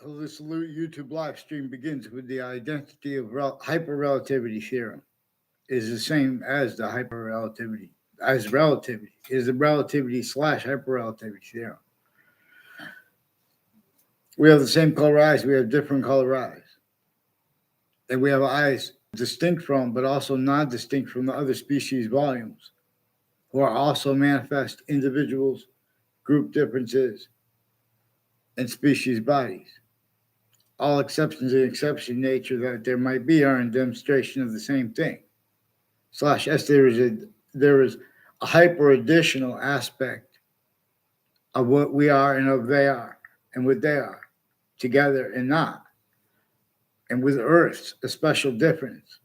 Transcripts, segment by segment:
This YouTube live stream begins with the identity of hyperrelativity theorem is the same as the hyperrelativity as relativity is the relativity slash hyperrelativity theorem. We have the same color eyes, we have different color eyes, and we have eyes distinct from but also non-distinct from the other species volumes, who are also manifest individuals, group differences, and species bodies. All exceptions in exception nature that there might be are in demonstration of the same thing. Slash S, there is a hyper additional aspect of what we are and of they are and what they are, together and not. And with Earth's a special difference.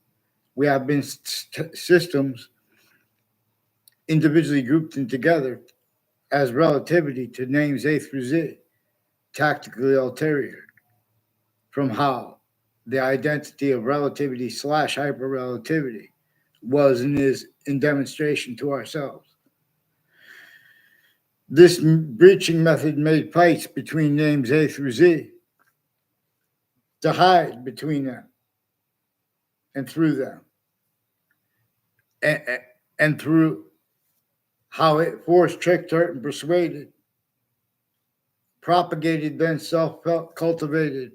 We have been systems individually grouped in together as relativity to names A through Z, tactically ulterior from how the identity of relativity slash hyperrelativity was and is in demonstration to ourselves. This breaching method made fights between names A through Z to hide between them and through them, and, and through how it forced, tricked, hurt, and persuaded, propagated, then self-cultivated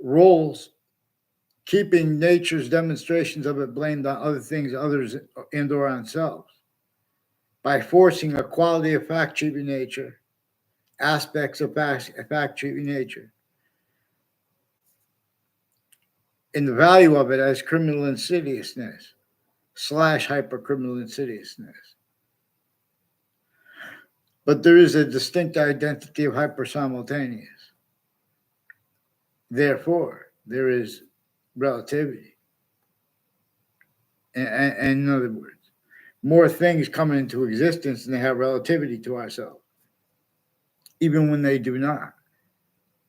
roles, keeping nature's demonstrations of it blamed on other things, others, and or on selves, by forcing a quality of fact treatment nature, aspects of fact treatment nature, and the value of it as criminal insidiousness slash hypercriminal insidiousness. But there is a distinct identity of hypersimultaneous. Therefore, there is relativity. And in other words, more things come into existence and they have relativity to ourselves, even when they do not.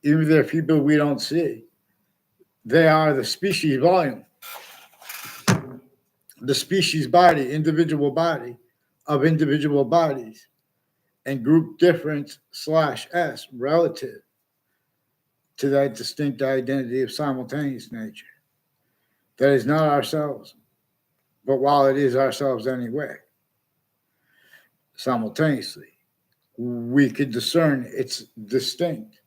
Even if there are people we don't see, they are the species volume, the species body, individual body of individual bodies, and group difference slash S relative to that distinct identity of simultaneous nature. That is not ourselves, but while it is ourselves anyway, simultaneously, we could discern its distinct,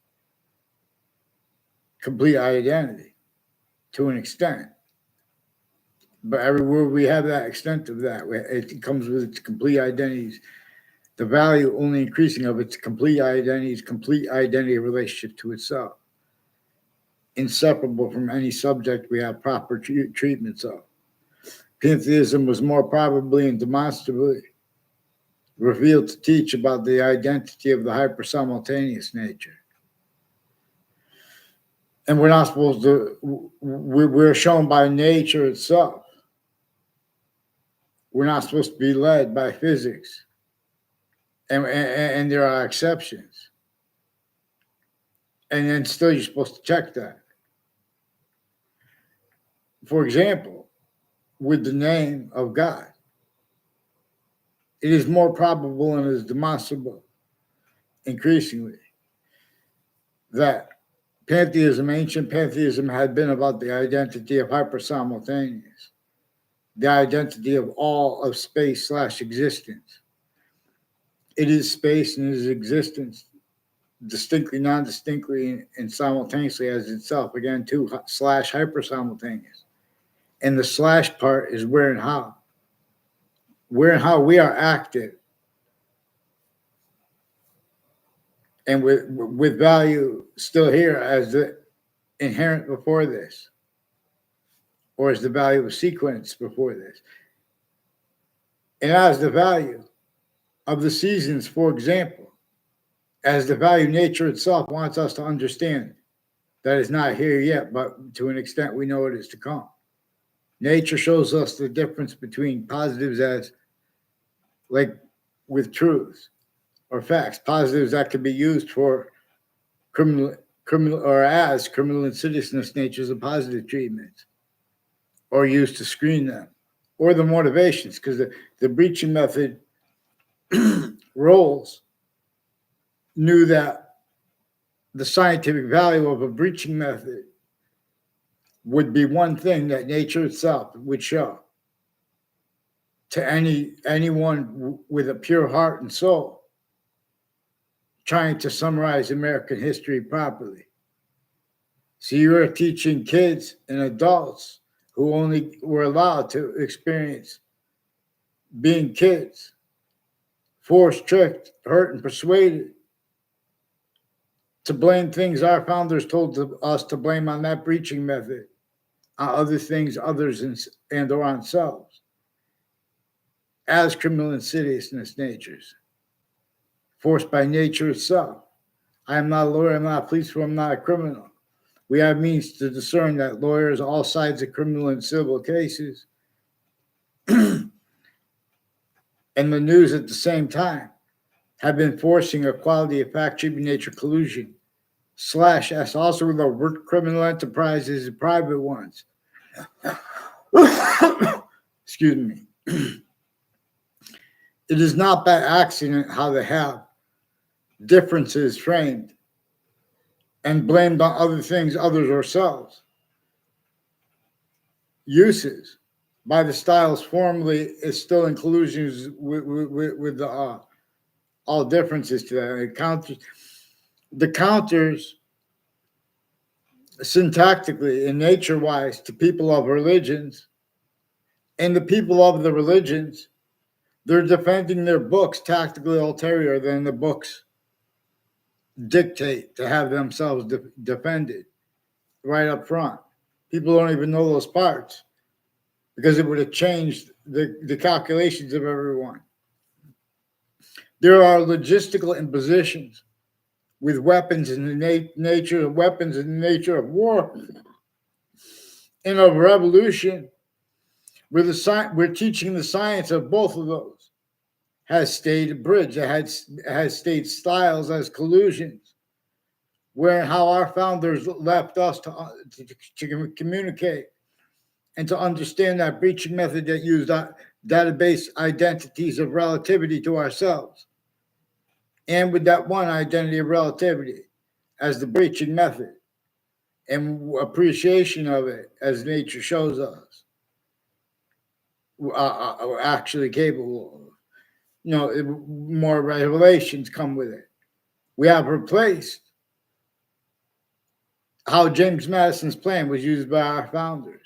complete identity to an extent. But everywhere we have that extent of that, it comes with its complete identities, the value only increasing of its complete identity relationship to itself, inseparable from any subject we have proper treatments of. Pantheism was more probably and demonstrably revealed to teach about the identity of the hypersimultaneous nature. And we're not supposed to, we're shown by nature itself. We're not supposed to be led by physics. And there are exceptions. And then still you're supposed to check that. For example, with the name of God, it is more probable and is demonstrable increasingly that ancient pantheism had been about the identity of hypersimultaneous, the identity of all of space slash existence. It is space and it is existence, distinctly, non-distinctly, and simultaneously as itself. Again, too, slash hypersimultaneous. And the slash part is where and how. Where and how we are active. And with value still here as the inherent before this, or as the value of sequence before this. And as the value of the seasons, for example, as the value nature itself wants us to understand that is not here yet, but to an extent we know it is to come. Nature shows us the difference between positives as, like with truths or facts, positives that can be used for criminal or as criminal insidiousness natures of positive treatments, or used to screen them, or the motivations, because the breaching method roles knew that the scientific value of a breaching method would be one thing that nature itself would show to anyone with a pure heart and soul trying to summarize American history properly. So you are teaching kids and adults who only were allowed to experience being kids, forced, tricked, hurt, and persuaded to blame things our founders told us to blame on that breaching method, on other things, others, and or on selves, as criminal insidiousness natures, forced by nature itself. I am not a lawyer, I'm not a police officer, I'm not a criminal. We have means to discern that lawyers, all sides of criminal and civil cases, and the news at the same time, have been forcing equality of fact treatment nature collusion / as also the criminal enterprises and private ones. Excuse me. It is not by accident how they have differences framed and blamed on other things, others, ourselves. Uses by the styles formerly is still in collusions with the all differences to that. The counters syntactically and nature-wise to people of religions and the people of the religions, they're defending their books tactically ulterior than the books dictate to have themselves defended right up front. People don't even know those parts because it would have changed the calculations of everyone. There are logistical impositions with weapons in the nature of weapons in the nature of war and of revolution. We're teaching the science of both of those. Has stayed abridged. It has stayed styles as collusions, where how our founders left us to communicate and to understand that breaching method that used database identities of relativity to ourselves. And with that one identity of relativity as the breaching method and appreciation of it as nature shows us, are actually capable of. More revelations come with it. We have replaced how James Madison's plan was used by our founders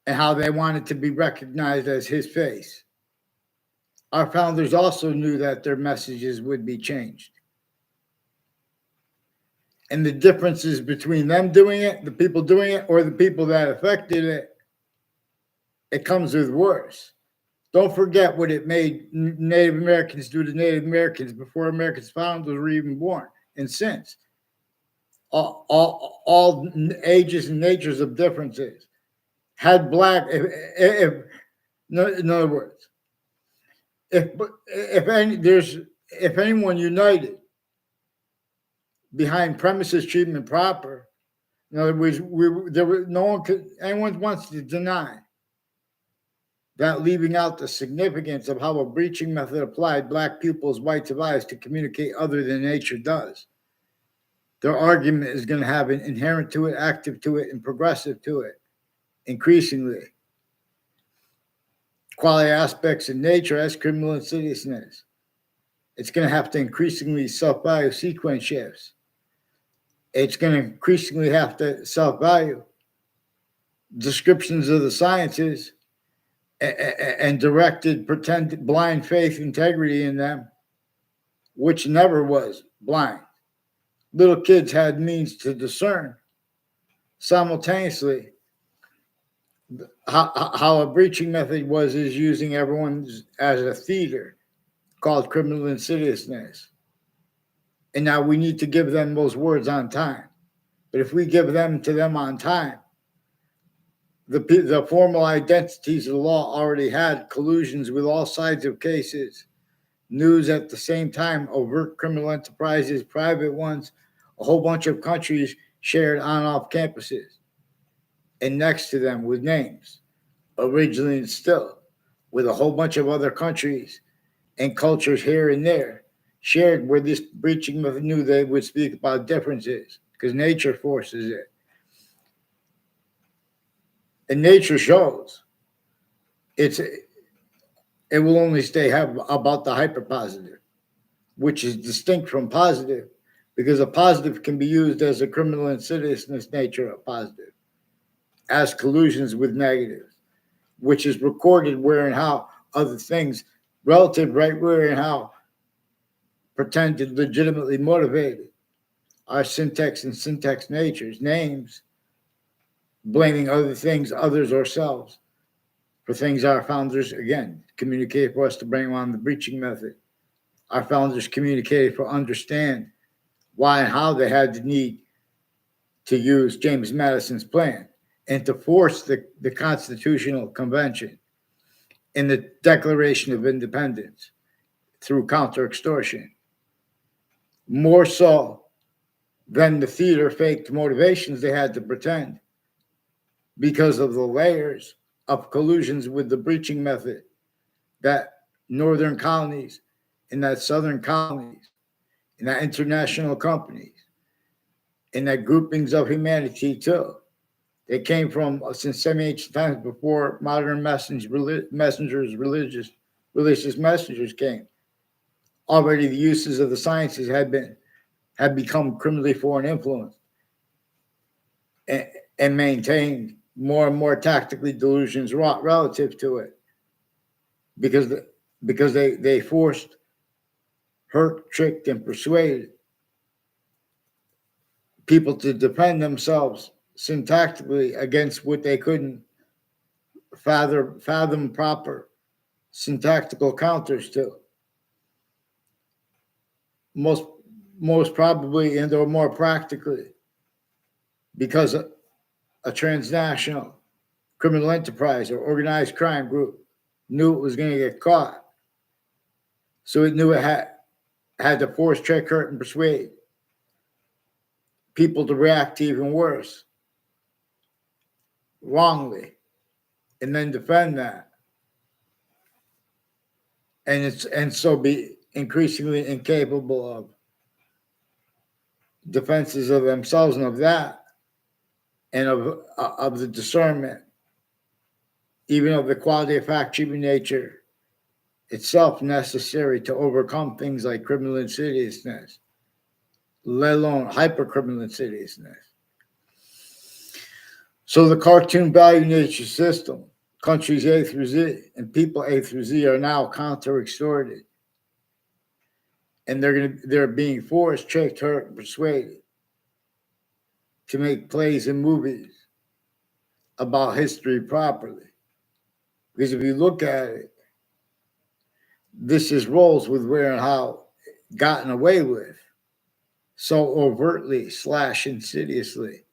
and how they wanted to be recognized as his face. Our founders also knew that their messages would be changed. And the differences between them doing it, the people doing it, or the people that affected it, it comes with worse. Don't forget what it made Native Americans do to Native Americans before Americans' founders were even born, and since. All ages and natures of differences. Had black, in other words, if anyone united behind premises treatment proper, in other words, anyone wants to deny that, leaving out the significance of how a breaching method applied black pupils' whites of eyes to communicate other than nature does. Their argument is going to have an inherent to it, active to it, and progressive to it, increasingly. Quality aspects in nature as criminal insidiousness. It's going to have to increasingly self-value sequence shifts. It's going to increasingly have to self-value descriptions of the sciences and directed pretend blind faith integrity in them, which never was blind. Little kids had means to discern simultaneously how a breaching method is using everyone as a theater called criminal insidiousness. And now we need to give them those words on time. But if we give them to them on time, the formal identities of the law already had collusions with all sides of cases, news at the same time, overt criminal enterprises, private ones, a whole bunch of countries shared on-off campuses. And next to them with names, originally and still, with a whole bunch of other countries and cultures here and there, shared where this breaching method knew they would speak about differences because nature forces it. And nature shows it will only stay about the hyperpositive, which is distinct from positive, because a positive can be used as a criminal insidiousness nature of positive, as collusions with negatives, which is recorded where and how other things, relative right where and how pretended legitimately motivated our syntax and syntax natures, names, blaming other things, others, ourselves, for things our founders, again, communicated for us to bring on the breaching method. Our founders communicated for understand why and how they had the need to use James Madison's plan and to force the Constitutional Convention and the Declaration of Independence through counter extortion. More so than the theater faked motivations they had to pretend because of the layers of collusions with the breaching method that northern colonies and that southern colonies and that international companies and that groupings of humanity too. They came from since semi-ancient times before modern messengers, religious messengers came. Already the uses of the sciences had become criminally foreign influence and maintained more and more tactically delusions relative to it because they forced, hurt, tricked, and persuaded people to defend themselves syntactically against what they couldn't fathom proper syntactical counters to. Most probably and or more practically because a transnational criminal enterprise or organized crime group knew it was going to get caught. So it knew it had to force, trick, hurt, and persuade people to react to even worse, wrongly, and then defend that. And so be increasingly incapable of defenses of themselves and of that, and of the discernment, even of the quality of fact human nature itself necessary to overcome things like criminal insidiousness, let alone hypercriminal insidiousness. So the cartoon value nature system, countries A through Z and people A through Z are now counter-extorted. And they're being forced, tricked, hurt, and persuaded to make plays and movies about history properly. Because if you look at it, this is roles with where and how gotten away with so overtly / insidiously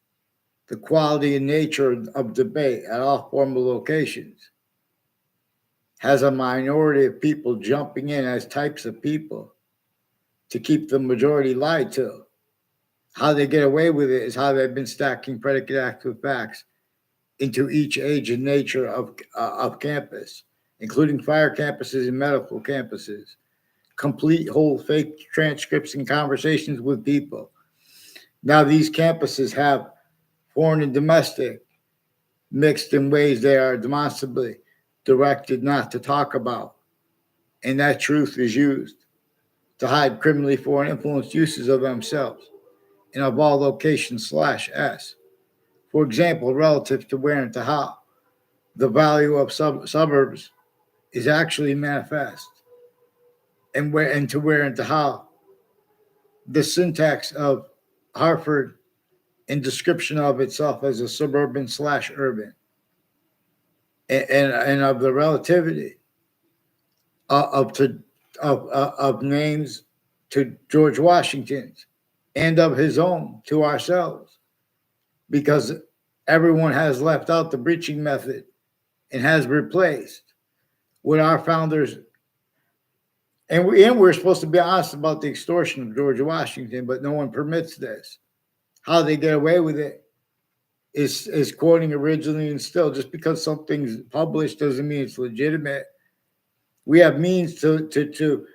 the quality and nature of debate at all formal locations has a minority of people jumping in as types of people to keep the majority lied to. How they get away with it is how they've been stacking predicate active facts into each age and nature of campus, including fire campuses and medical campuses, complete whole fake transcripts and conversations with people. Now these campuses have foreign and domestic mixed in ways they are demonstrably directed not to talk about. And that truth is used to hide criminally foreign influenced uses of themselves and of all locations /s. For example, relative to where and to how the value of suburbs is actually manifest, and where and to where and to how the syntax of Hartford and description of itself as a suburban /urban, and of the relativity of names to George Washington's and of his own to ourselves, because everyone has left out the breaching method and has replaced what our founders, and we're supposed to be honest about the extortion of George Washington, but no one permits this. How they get away with it is quoting originally, and still, just because something's published doesn't mean it's legitimate. We have means to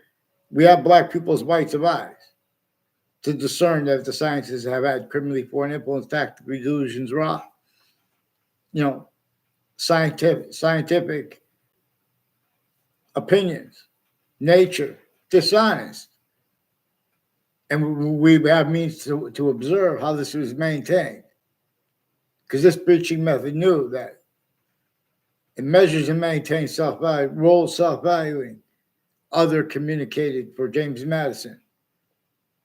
We have black people's whites of eyes to discern that the sciences have had criminally foreign influence, tactical delusions, raw, scientific opinions, nature, dishonest. And we have means to observe how this was maintained. Because this preaching method knew that it measures and maintains self-value, role self-valuing, other communicated for James Madison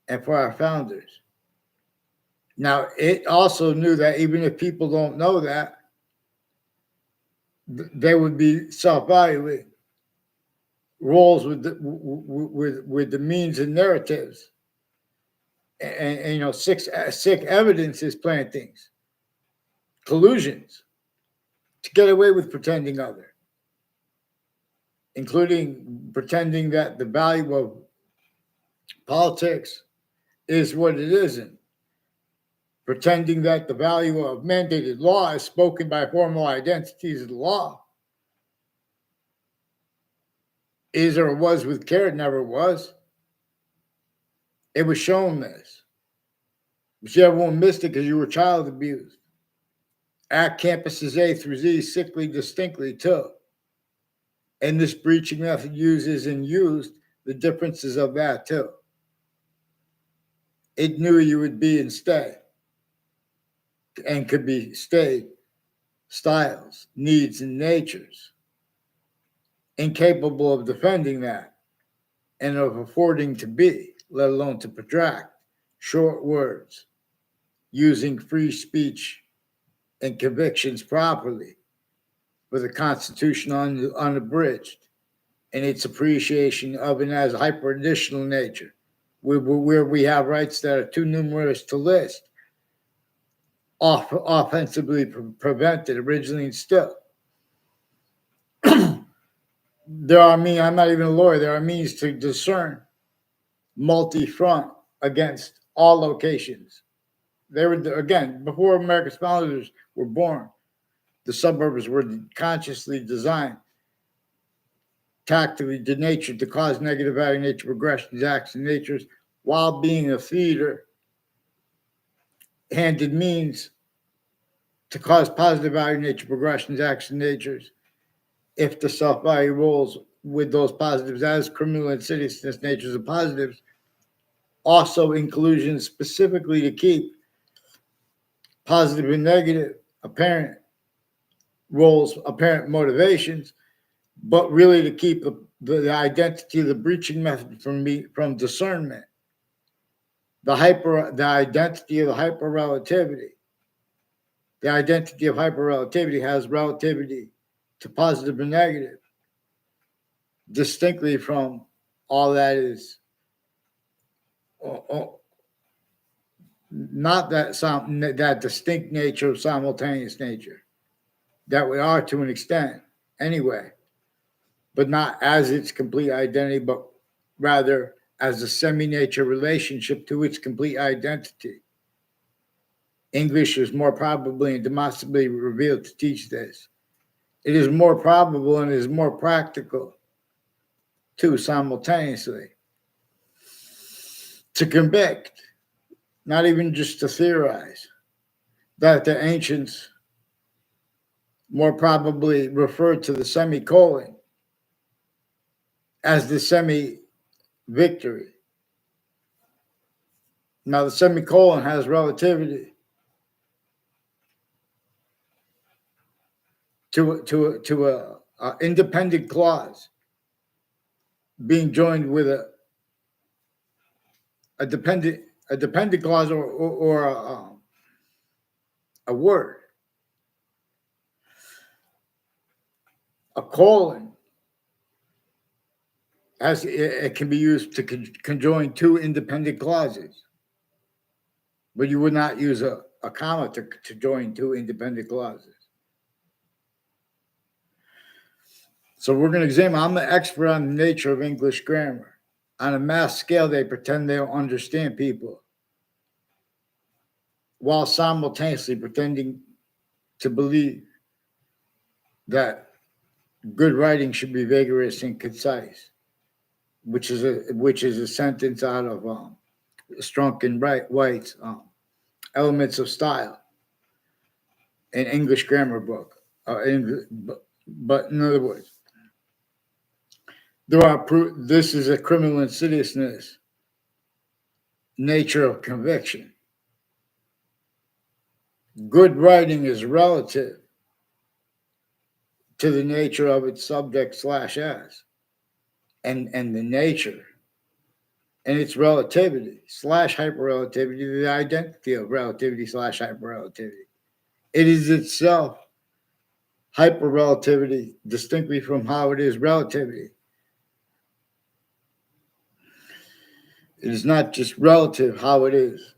and for our founders. Now, it also knew that even if people don't know that, they would be self-valuing roles with the means and narratives, and sick evidences plantings, collusions to get away with pretending other, including pretending that the value of politics is what it isn't, pretending that the value of mandated law is spoken by formal identities of the law is or was with care. It never was. It was shown this. But you everyone missed it because you were child abused. At campuses A through Z, sickly distinctly too. And this breaching method uses and used the differences of that too. It knew you would be and stay, and could be stayed, styles, needs, and natures, incapable of defending that and of affording to be, let alone to protract, short words, using free speech and convictions properly for the Constitution unabridged and its appreciation of and as hyper-additional nature, where we have rights that are too numerous to list, offensively prevented originally and still. I'm not even a lawyer, there are means to discern multi-front against all locations. They were, again, before America's founders were born, the suburbs were consciously designed, tactically denatured to cause negative value nature progressions, acts, and natures, while being a feeder, handed means to cause positive value nature progressions, acts, and natures, if the self-value roles with those positives as criminal insidiousness natures of positives, also inclusions specifically to keep positive and negative apparent roles, apparent motivations, but really to keep the identity of the breaching method from discernment, the identity of the hyperrelativity. The identity of hyperrelativity has relativity to positive and negative, distinctly from all that is not that distinct nature of simultaneous nature that we are to an extent anyway, but not as its complete identity, but rather as a semi-nature relationship to its complete identity. English is more probably and demonstrably revealed to teach this. It is more probable and is more practical too simultaneously to convict, not even just to theorize, that the ancients more probably referred to the semicolon as the semi-victory. Now, the semicolon has relativity to a independent clause being joined with a dependent clause or a word. A colon it can be used to conjoin two independent clauses, but you would not use a comma to join two independent clauses. So we're going to examine. I'm the expert on the nature of English grammar. On a mass scale, they pretend they don't understand people, while simultaneously pretending to believe that good writing should be vigorous and concise, which is a sentence out of Strunk and White's Elements of Style, an English grammar book. But in other words, this is a criminal insidiousness nature of conviction. Good writing is relative to the nature of its subject /as and the nature and its relativity / hyperrelativity, the identity of relativity / hyperrelativity. It is itself hyperrelativity distinctly from how it is relativity. It is not just relative how it is.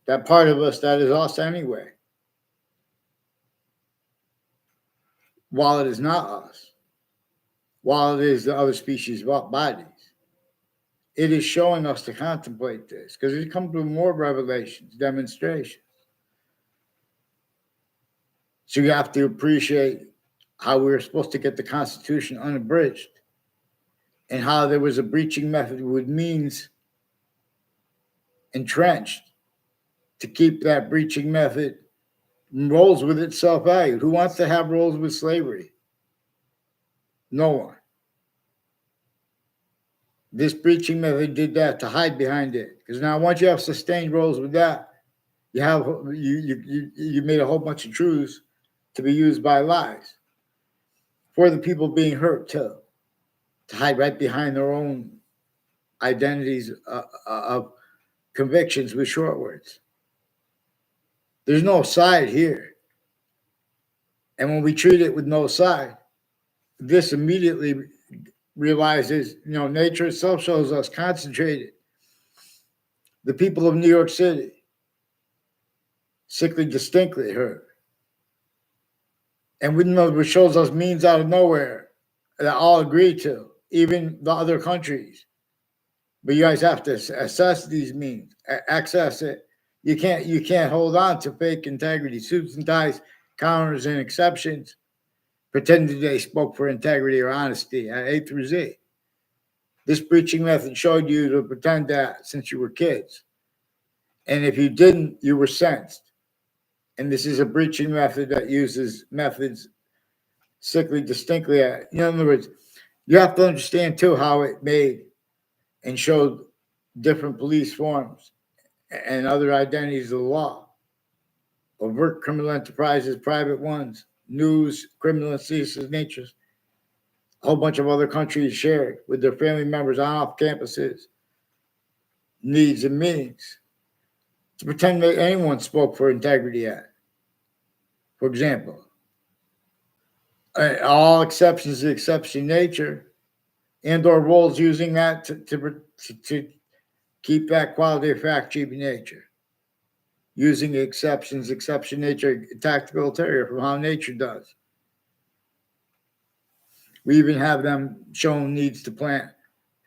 That part of us that is us anyway. While it is not us, while it is the other species' bodies, it is showing us to contemplate this because it comes with more revelations, demonstrations. So you have to appreciate how we were supposed to get the Constitution unabridged and how there was a breaching method with means entrenched to keep that breaching method rolls with itself valued. Who wants to have rolls with slavery? No one. This breaching method did that to hide behind it. Because now once you have sustained rolls with that, you made a whole bunch of truths to be used by lies for the people being hurt too, to hide right behind their own identities of convictions with short words. There's no side here. And when we treat it with no side, this immediately realizes, nature itself shows us concentrated. The people of New York City, sickly distinctly hurt. And we know which shows us means out of nowhere that all agree to, even the other countries. But you guys have to assess these means, access it. You can't hold on to fake integrity, suits and ties, counters and exceptions, pretending they spoke for integrity or honesty at A through Z. This breaching method showed you to pretend that since you were kids. And if you didn't, you were sensed. And this is a breaching method that uses methods sickly distinctly. In other words, you have to understand too how it made and showed different police forms and other identities of the law, overt criminal enterprises, private ones, news, criminal and citizen natures. A whole bunch of other countries shared with their family members on off campuses, needs and means, to pretend that anyone spoke for integrity at. For example, all exceptions to exception nature and or roles using that to keep that quality of fact cheap nature. Using exception nature, tactical ulterior from how nature does. We even have them shown needs to plant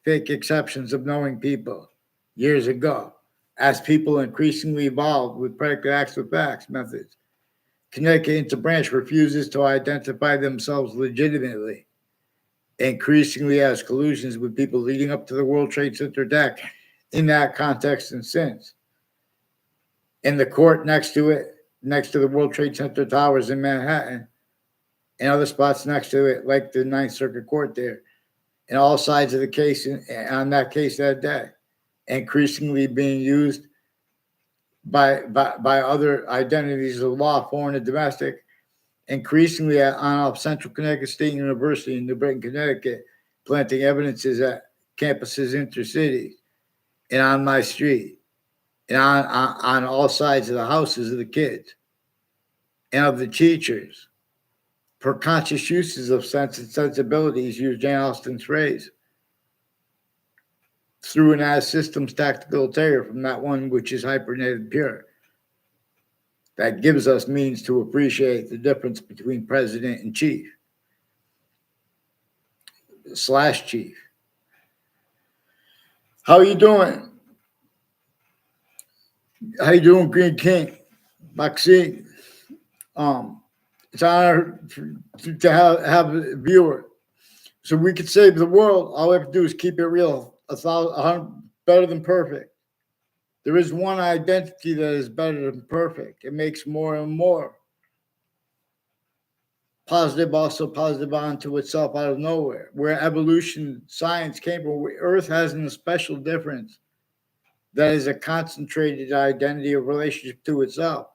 fake exceptions of knowing people years ago as people increasingly evolved with predicate acts with facts methods. Connecticut Interbranch refuses to identify themselves legitimately, increasingly has collusions with people leading up to the World Trade Center attack in that context and since. In the court next to it, next to the World Trade Center towers in Manhattan, and other spots next to it, like the Ninth Circuit Court there, and all sides of the case on that case that day, increasingly being used by other identities of law, foreign and domestic, increasingly on Central Connecticut State University in New Britain, Connecticut, planting evidences at campuses intercities and on my street and on all sides of the houses of the kids and of the teachers for conscious uses of sense and sensibilities, use Jane Austen's phrase, through and as systems tactical ulterior from that one which is hypernated pure. That gives us means to appreciate the difference between president and chief / chief. How you doing? How you doing, Green King? Maxine. It's an honor to have a viewer. So we could save the world. All we have to do is keep it real. 100 better than perfect. There is one identity that is better than perfect. It makes more and more positive, also positive onto itself out of nowhere. Where evolution science came from, Earth has a special difference that is a concentrated identity of relationship to itself,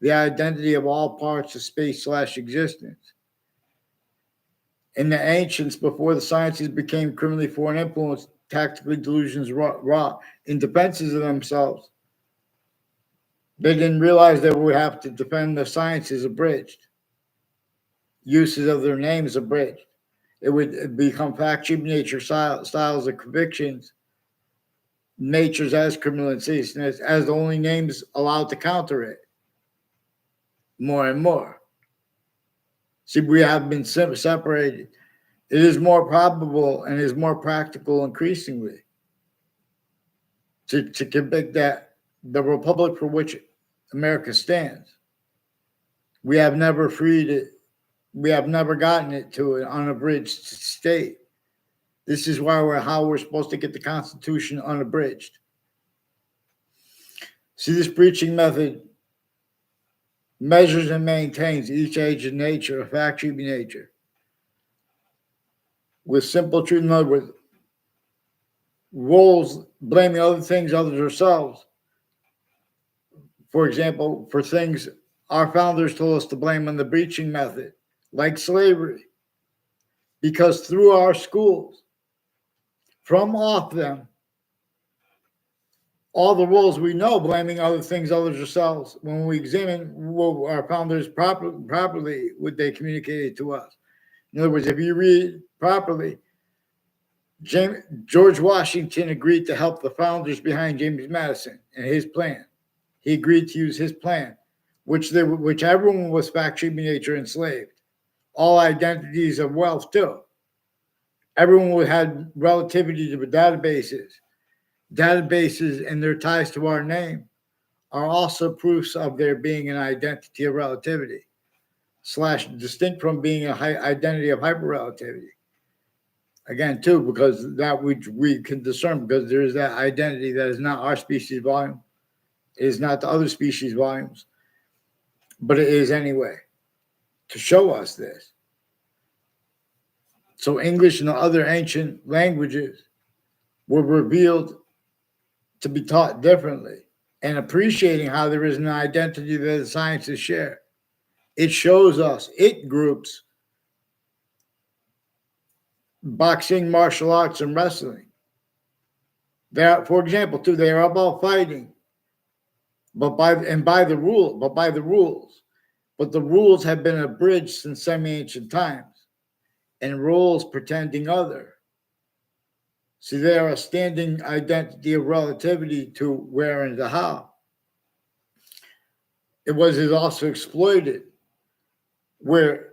the identity of all parts of space/existence. In the ancients, before the sciences became criminally foreign influence, tactically delusions wrought in defenses of themselves. They didn't realize they would have to defend the sciences abridged, uses of their names abridged. It would become fact sheet nature styles of convictions, natures as criminal and citizeness, as the only names allowed to counter it. More and more. See, we have been separated. It is more probable and is more practical increasingly to convict that the republic for which America stands, we have never freed it. We have never gotten it to an unabridged state. This is why how we're supposed to get the Constitution unabridged. See, this preaching method measures and maintains each age of nature, a fact sheet nature, with simple truth. In other words, roles blaming other things, others ourselves. For example, for things our founders told us to blame on the breaching method, like slavery, because through our schools, from off them, all the roles we know, blaming other things, others ourselves. When we examine what our founders properly, what they communicated to us. In other words, if you read properly, George Washington agreed to help the founders behind James Madison and his plan. He agreed to use his plan, which everyone was fact sheet nature enslaved. All identities of wealth too. Everyone had relativity to the databases. Databases and their ties to our name are also proofs of there being an identity of relativity / distinct from being an identity of hyperrelativity. Again, too, because that we can discern, because there is that identity that is not our species volume. It is not the other species volumes, but it is anyway, to show us this. So English and the other ancient languages were revealed to be taught differently, and appreciating how there is an identity that the sciences share. It shows us, it groups boxing, martial arts, and wrestling. For example, too, they are about fighting, but by the rules. But the rules have been abridged since semi-ancient times, and roles pretending other. See, they are a standing identity of relativity to where and to how. Is also exploited, where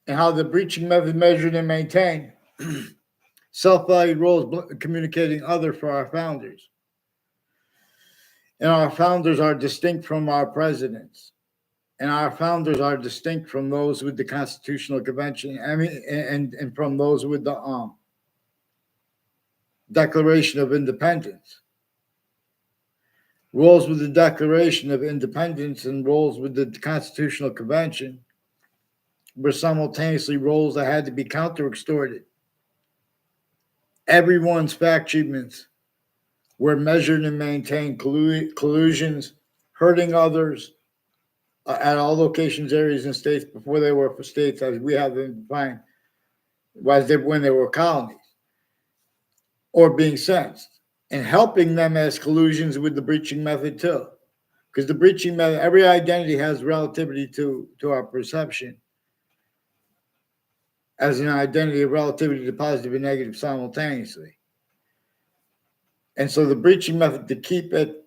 and how the breaching method measured and maintained self-valued roles communicating other for our founders. And our founders are distinct from our presidents. And our founders are distinct from those with the Constitutional Convention and from those with the Declaration of Independence. Roles with the Declaration of Independence and roles with the Constitutional Convention were simultaneously roles that had to be counter-extorted. Everyone's fact treatments were measured and maintained, collusions, hurting others at all locations, areas, and states before they were for states as we have them defined, when they were colonies, or being sensed, and helping them as collusions with the breaching method too. Because the breaching method, every identity has relativity to our perception as an identity of relativity to positive and negative simultaneously. And so the breaching method, to keep it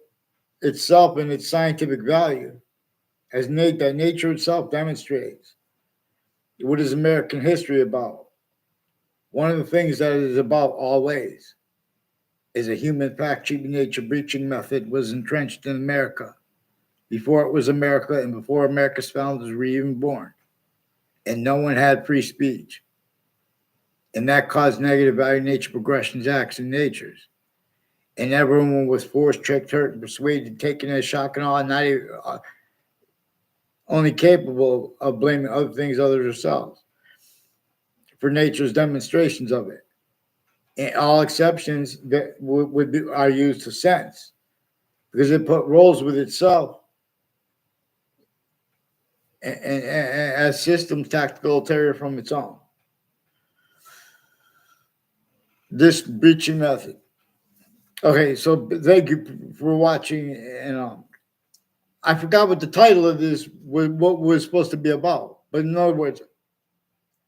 itself in its scientific value, as that nature itself demonstrates. What is American history about? One of the things that it is about always is a human fact sheet nature breaching method was entrenched in America before it was America and before America's founders were even born. And no one had free speech. And that caused negative value nature progressions, acts, and natures. And everyone was forced, tricked, hurt, and persuaded, taken as shock and awe, not even, only capable of blaming other things other than themselves for nature's demonstrations of it. And all exceptions that are used to sense, because it put roles with itself and as systems tactical ulterior from its own. This breaching method. Okay, so thank you for watching. And I forgot what the title of this was, what was supposed to be about. But in other words,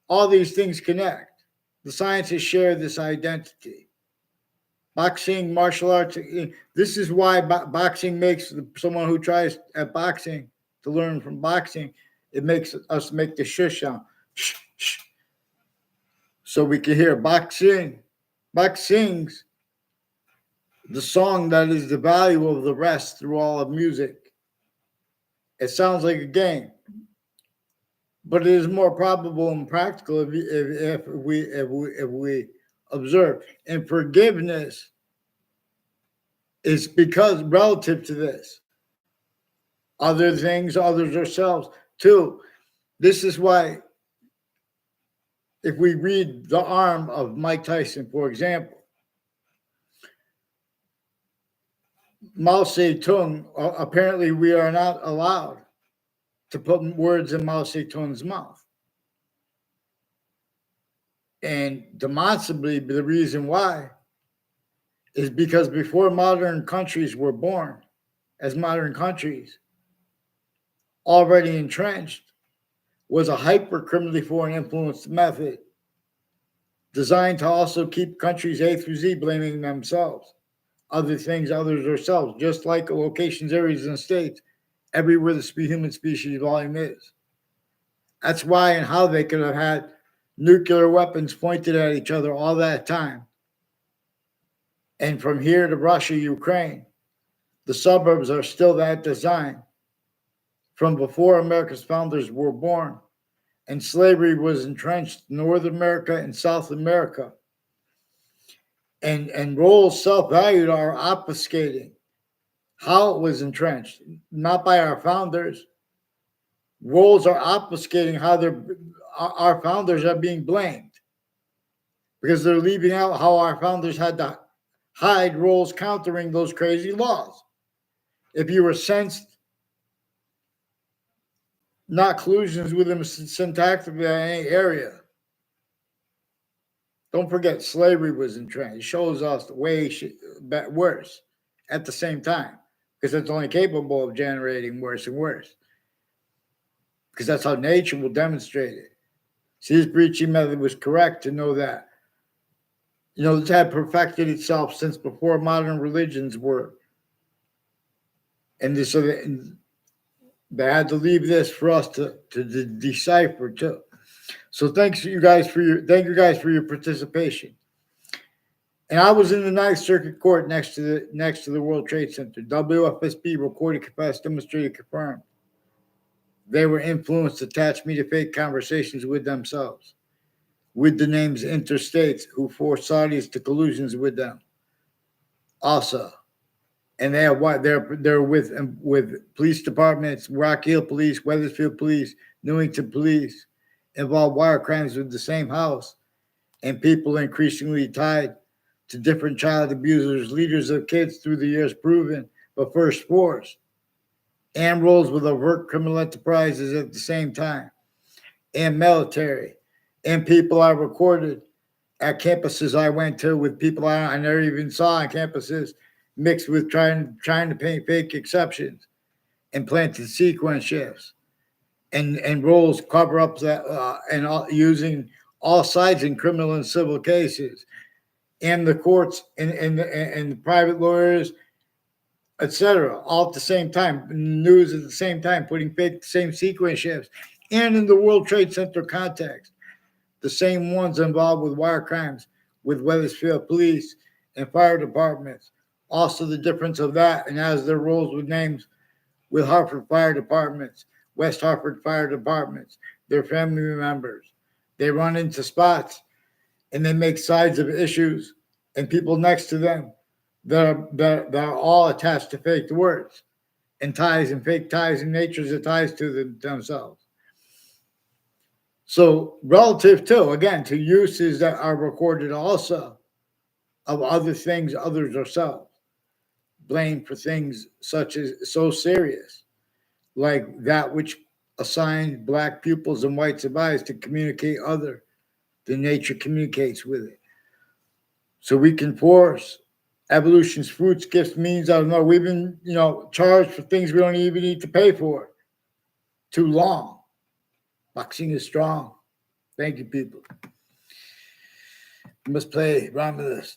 all these things connect. The sciences share this identity. Boxing, martial arts. This is why boxing makes someone who tries at boxing to learn from boxing, it makes us make the shush sound. Shh, shh. So we can hear boxing. Boxing's the song that is the value of the rest through all of music. It sounds like a game, but it is more probable and practical if we observe. And forgiveness is because relative to this, other things, others, ourselves too. This is why, if we read The Arm of Mike Tyson, for example, Mao Zedong, apparently we are not allowed to put words in Mao Zedong's mouth. And demonstrably, the reason why is because before modern countries were born, as modern countries, already entrenched, was a hyper-criminally foreign influenced method designed to also keep countries A through Z blaming themselves, other things, others, ourselves, just like locations, areas, and states, everywhere the human species volume is. That's why and how they could have had nuclear weapons pointed at each other all that time. And from here to Russia, Ukraine, the suburbs are still that design from before America's founders were born. And slavery was entrenched in North America and South America. And roles self-valued are obfuscating how it was entrenched, not by our founders. Roles are obfuscating how our founders are being blamed, because they're leaving out how our founders had to hide roles countering those crazy laws. If you were sensed not collusions within syntactically in any area, don't forget slavery was entrenched. It shows us the way worse at the same time, because it's only capable of generating worse and worse, because that's how nature will demonstrate it. See, this breaching method was correct to know that. This had perfected itself since before modern religions were. And so they had to leave this for us to decipher too. So thank you guys for your participation. And I was in the Ninth Circuit Court next to the World Trade Center. WFSB recorded, confessed, demonstrated, confirmed. They were influenced, attached me to fake conversations with themselves, with the names interstates who forced Saudis to collusions with them. Also, and they're with police departments, Rock Hill Police, Wethersfield Police, Newington Police, involved wire crimes with the same house, and people increasingly tied to different child abusers, leaders of kids through the years proven, but first force, and roles with overt criminal enterprises at the same time, and military, and people I recorded at campuses I went to with people I never even saw on campuses, mixed with trying to paint fake exceptions and planted sequence shifts and roles cover ups that using all sides in criminal and civil cases, and the courts and the private lawyers, etc., all at the same time, news at the same time, putting fake same sequence shifts, and in the World Trade Center context, the same ones involved with wire crimes with Wethersfield Police and fire departments. Also, the difference of that, and as their roles with names with Hartford Fire Departments, West Hartford Fire Departments, their family members. They run into spots and they make sides of issues, and people next to them that are all attached to fake words and ties and fake ties and nature's the ties to themselves. So relative to, again, to uses that are recorded also of other things, others ourselves, blame for things such as so serious, like that which assigned black pupils and whites of eyes to communicate other than nature communicates with it. So we can force evolution's fruits, gifts, means. I don't know. We've been, charged for things we don't even need to pay for too long. Boxing is strong. Thank you, people. You must play around with us.